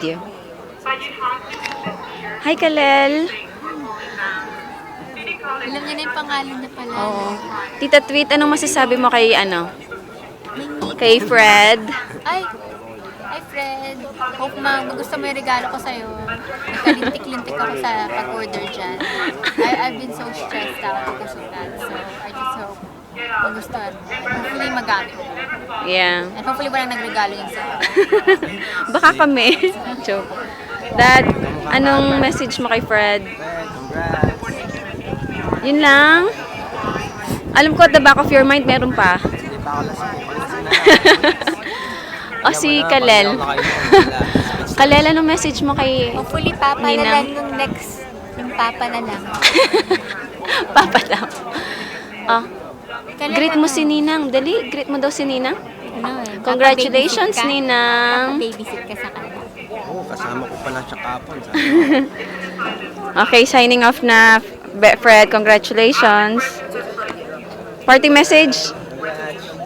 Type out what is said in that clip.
You. Hi, Kalel. Alam niya na yung pangalan niya pala. Oo. Tita Tweet, anong masasabi mo kay, May nick. kay Fred? Ay! Ay, Fred. Hope gusto mo yung regalo ko sa'yo. Nagkalintik-lintik ako sa pag-order dyan. I've been so stressed out because of that. So, I just hope magustuhan. Hopefully magamit. Yeah. And hopefully walang nagregalo yun sa'yo. Baka kami. Joke. Dad, anong message mo kay Fred? Congrats! Yun lang. Alam ko at the back of your mind, meron pa. Hindi pa ako lasing. O si Kalel. Kalel, anong message mo kay Hopefully papa na Ninang? lang yung next. Yung papa na lang. Papa daw? Oh, Kailan greet na mo to? si Ninang. Dali, greet mo daw si Ninang. Ano Congratulations, Papa-babysit ka? Ninang. Papa-babysit ka sa kanila. Oo, kasama ko pala siya kapon. Okay, signing off na. Fred, congratulations. Party message? Congrats!